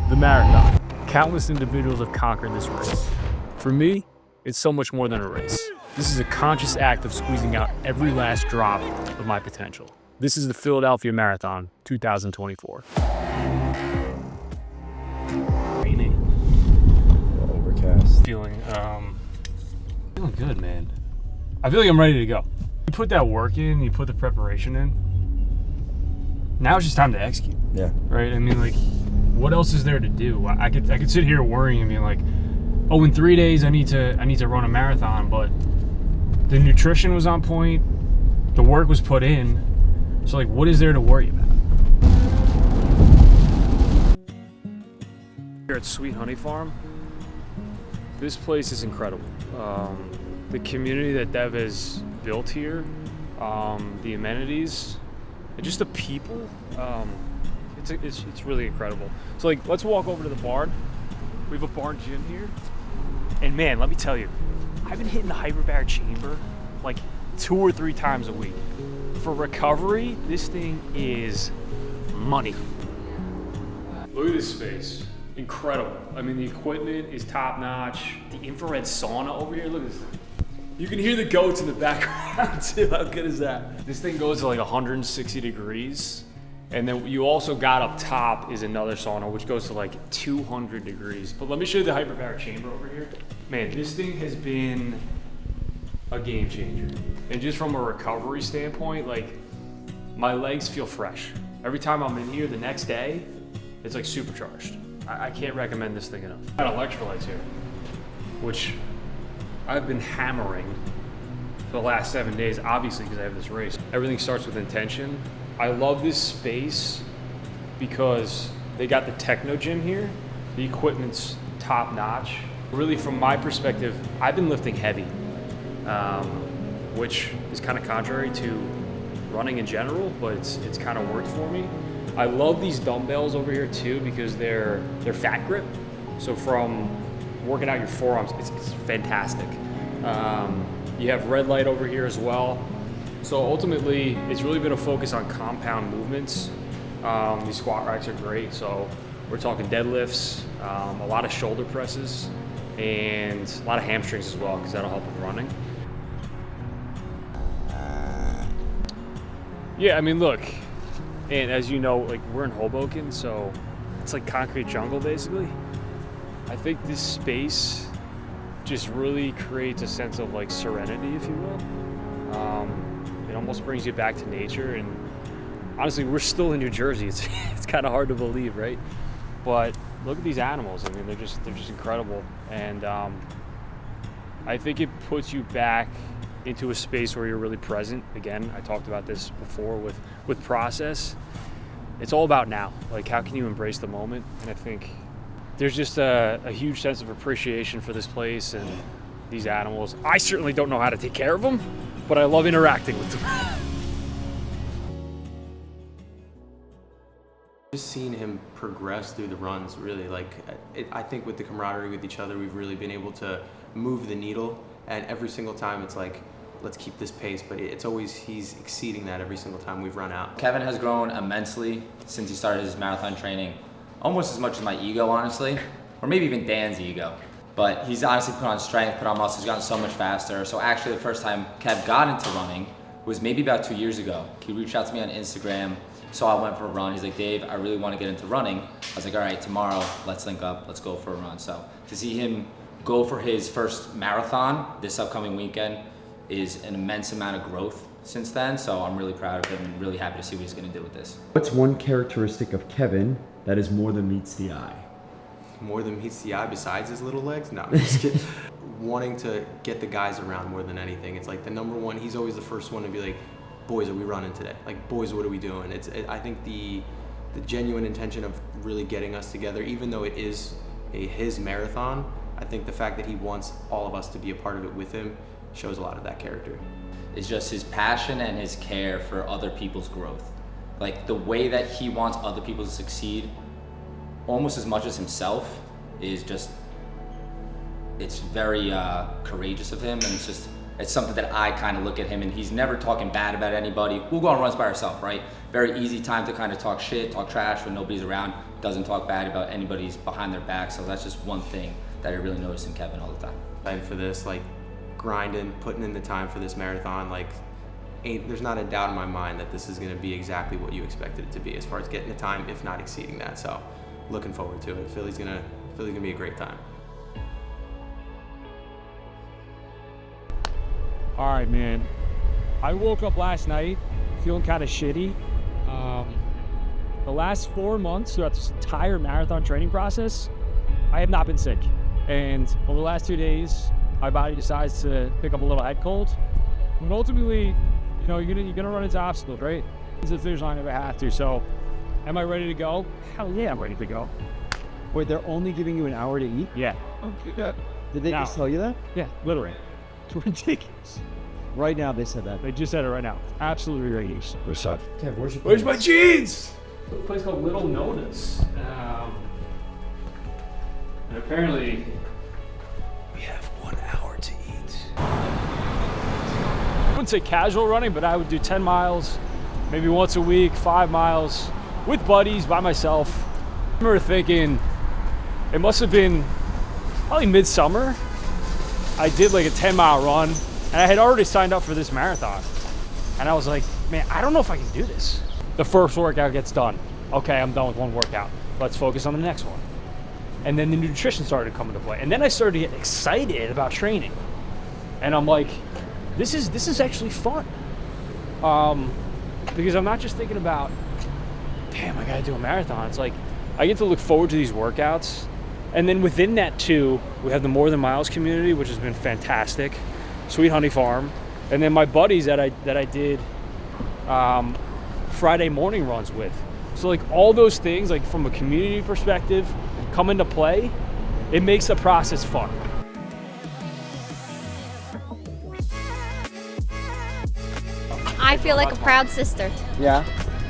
The marathon. Countless individuals have conquered this race. For me, it's so much more than a race. This is a conscious act of squeezing out every last drop of my potential. This is the Philadephia Marathon 2024. Raining. Overcast. Feeling good, man. I feel like I'm ready to go. You put that work in, you put the preparation in. Now it's just time to execute. Yeah. Right? I mean, like, what else is there to do? I could sit here worrying and being like, oh, in 3 days I need to run a marathon, but the nutrition was on point, the work was put in. So like, what is there to worry about? Here at Sweet Honey Farm, this place is incredible. The community that Dev has built here, the amenities, and just the people, it's really incredible. So like, let's walk over to the barn. We have a barn gym here. And man, let me tell you, I've been hitting the hyperbaric chamber like 2 or 3 times a week. For recovery, this thing is money. Look at this space, incredible. I mean, the equipment is top notch. The infrared sauna over here, look at this thing. You can hear the goats in the background too, how good is that? This thing goes to like 160 degrees. And then you also got up top is another sauna, which goes to like 200 degrees. But let me show you the hyperbaric chamber over here. Man, this thing has been a game changer. And just from a recovery standpoint, like, my legs feel fresh. Every time I'm in here the next day, it's like supercharged. I can't recommend this thing enough. Got electrolytes here, which I've been hammering for the last 7 days, obviously because I have this race. Everything starts with intention. I love this space because they got the techno gym here. The equipment's top notch. Really, from my perspective, I've been lifting heavy, which is kind of contrary to running in general, but it's kind of worked for me. I love these dumbbells over here too because they're fat grip. So from working out your forearms, it's fantastic. You have red light over here as well. So ultimately, it's really been a focus on compound movements. These squat racks are great. So we're talking deadlifts, a lot of shoulder presses, and a lot of hamstrings as well, because that'll help with running. Yeah, I mean, look, and as you know, like, we're in Hoboken, so it's like concrete jungle, basically. I think this space just really creates a sense of like serenity, if you will. It almost brings you back to nature, and honestly, we're still in New Jersey. It's kind of hard to believe, right? But look at these animals. I mean, they're just incredible, and I think it puts you back into a space where you're really present. Again, I talked about this before with process. It's all about now. Like, how can you embrace the moment? And I think there's just a huge sense of appreciation for this place and these animals. I certainly don't know how to take care of them, but I love interacting with them. Just seeing him progress through the runs, really, like, I think with the camaraderie with each other, we've really been able to move the needle, and every single time it's like, let's keep this pace, but it's always, he's exceeding that every single time we've run out. Kevin has grown immensely since he started his marathon training, almost as much as my ego, honestly, or maybe even Dan's ego. But he's honestly put on strength, put on muscle, he's gotten so much faster. So actually the first time Kev got into running was maybe about 2 years ago. He reached out to me on Instagram, so I went for a run. He's like, Dave, I really want to get into running. I was like, all right, tomorrow, let's link up, let's go for a run. So to see him go for his first marathon this upcoming weekend is an immense amount of growth since then. So I'm really proud of him and really happy to see what he's going to do with this. What's one characteristic of Kevin that is more than meets the eye? More than meets the eye besides his little legs? No, I'm just kidding. Wanting to get the guys around more than anything. It's like the number one, he's always the first one to be like, boys, are we running today? Like, boys, what are we doing? I think the genuine intention of really getting us together, even though it is his marathon, I think the fact that he wants all of us to be a part of it with him shows a lot of that character. It's just his passion and his care for other people's growth. Like, the way that he wants other people to succeed almost as much as himself is just, it's very courageous of him, and it's something that I kind of look at him, and he's never talking bad about anybody. We'll go on runs by ourselves, right? Very easy time to kind of talk shit, talk trash when nobody's around. doesn't talk bad about anybody's behind their back. So that's just one thing that I really notice in Kevin all the time. And for this, like grinding, putting in the time for this marathon, like there's not a doubt in my mind that this is going to be exactly what you expected it to be as far as getting the time, if not exceeding that. So looking forward to it. Philly's gonna be a great time. All right, man. I woke up last night feeling kind of shitty. The last 4 months throughout this entire marathon training process, I have not been sick. And over the last 2 days, my body decides to pick up a little head cold. And ultimately, you know, you're gonna run into obstacles, right? It's the finish line if I have to. So, am I ready to go? Hell yeah, I'm ready to go. Wait, they're only giving you an hour to eat? Yeah. Did they just tell you that? Yeah, literally. It's ridiculous. Right now they said that. They just said it right now. Absolutely ridiculous. What's up? Kev, where's your Where's my jeans? A place called Little Notice. And apparently, we have 1 hour to eat. I wouldn't say casual running, but I would do 10 miles, maybe once a week, 5 miles, with buddies, by myself. I remember thinking, it must have been probably midsummer. I did like a 10-mile run, and I had already signed up for this marathon. And I was like, man, I don't know if I can do this. The first workout gets done. Okay, I'm done with one workout. Let's focus on the next one. And then the nutrition started to come into play. And then I started to get excited about training. And I'm like, this is actually fun. Because I'm not just thinking about, damn, I gotta do a marathon. It's like, I get to look forward to these workouts. And then within that too, we have the More Than Miles community, which has been fantastic. Sweet Honey Farm. And then my buddies that I did Friday morning runs with. So like all those things, like from a community perspective, come into play. It makes the process fun. I feel like a proud sister. Yeah?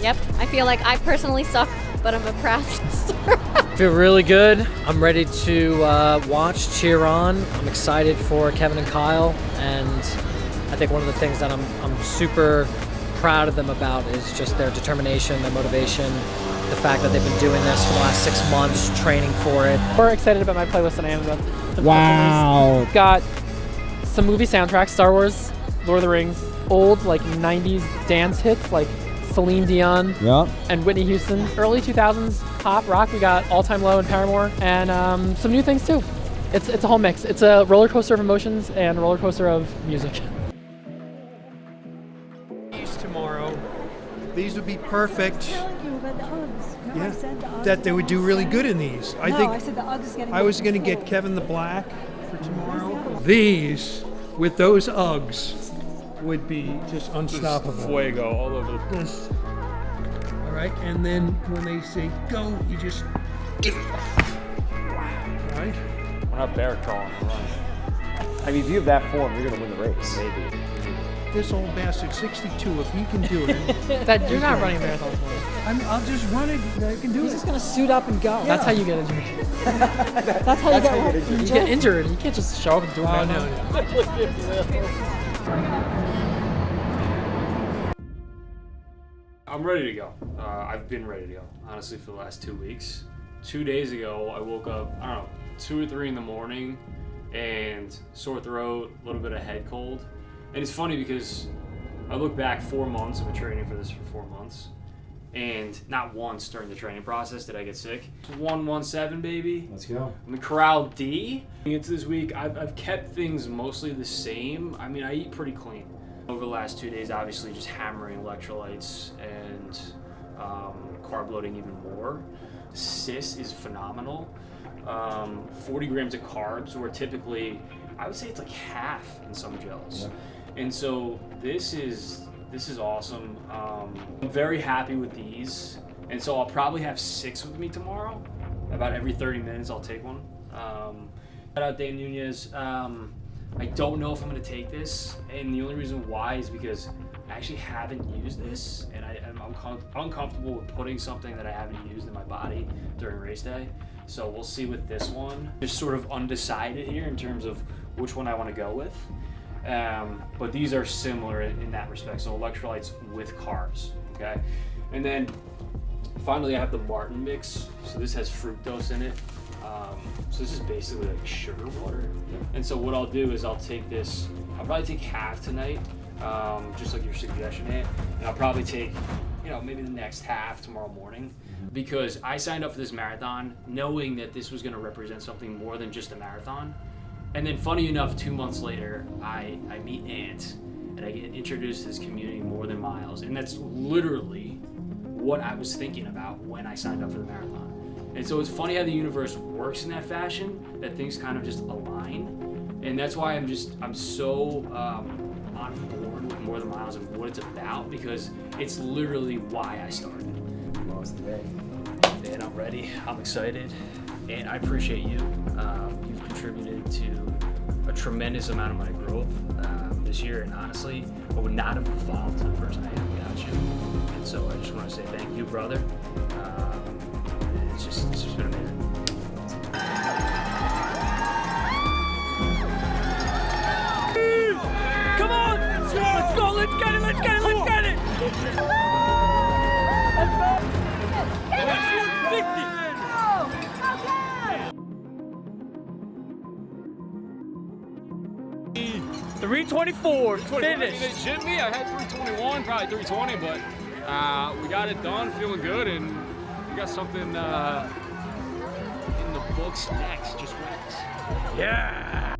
Yep. I feel like I personally suck, but I'm a proud sister. Feel really good. I'm ready to watch, cheer on. I'm excited for Kevin and Kyle, and I think one of the things that I'm super proud of them about is just their determination, their motivation, the fact that they've been doing this for the last 6 months, training for it. We're excited about my playlist on Amazon. Wow. Got some movie soundtracks, Star Wars, Lord of the Rings, old like 90s dance hits like Celine Dion and Whitney Houston. Early 2000s pop rock, we got All Time Low and Paramore, and some new things too. It's a whole mix. It's a roller coaster of emotions and a roller coaster of music. Tomorrow, these would be perfect. Telling you about the Uggs. No, Yeah, I said the Uggs. that they would do really good in these. I said the Uggs getting. I was going to get Kevin the Black for tomorrow. These with those Uggs would be just unstoppable. Fuego all over the place. All right, and then when they say go, you just give it. All right. We're not bear crawling, we're running. I mean, if you have that form, you're gonna win the race. Maybe. This old bastard, 62. If he can do it, That you're not running a marathon tomorrow. I'll just run it. I can do He's it. just gonna suit up and go. That's how you get injured. That's how you get injured. You get injured. You can't just show up and do a Oh marathon. no. I'm ready to go. I've been ready to go, honestly, for the last 2 weeks. 2 days ago, I woke up, I don't know, 2 or 3 in the morning, and sore throat, a little bit of head cold. And it's funny because I look back 4 months, I've been training for this for 4 months, and not once during the training process did I get sick. 117, baby. Let's go. I'm in Corral D. Into this week, I've kept things mostly the same. I mean, I eat pretty clean. Over the last 2 days, obviously just hammering electrolytes and carb loading even more. Cis is phenomenal. 40 grams of carbs, where typically, I would say it's like half in some gels. Yeah. And so this is awesome. I'm very happy with these. And so I'll probably have 6 with me tomorrow. About every 30 minutes, I'll take one. Shout out Dan Nunez. I don't know if I'm gonna take this, and the only reason why is because I actually haven't used this, and I'm uncomfortable with putting something that I haven't used in my body during race day. So we'll see with this one. Just sort of undecided here in terms of which one I want to go with. But these are similar in that respect. So electrolytes with carbs, okay? And then Finally, I have the Martin mix. So this has fructose in it. So this is basically like sugar water. And so what I'll do is I'll take this, I'll probably take half tonight, just like your suggestion, Ant. And I'll probably take, you know, maybe the next half tomorrow morning. Because I signed up for this marathon knowing that this was gonna represent something more than just a marathon. And then funny enough, 2 months later, I meet Ant and I get introduced to this community more than miles. And that's literally what I was thinking about when I signed up for the marathon. And so it's funny how the universe works in that fashion, that things kind of just align. And that's why I'm so on board with More Than Miles and what it's about, because it's literally why I started. Man, I'm ready, I'm excited, and I appreciate you. You've contributed to a tremendous amount of my growth this year, and honestly, I would not have evolved to the person I am without you. And so I just want to say thank you, brother. It's just been amazing. Come on! Let's go! Let's get it! Let's get it! Let's get it! That's 150! 324, finish. They gypped me. I had 321, probably 320, but we got it done, feeling good, and we got something in the books next. Just wait. Yeah!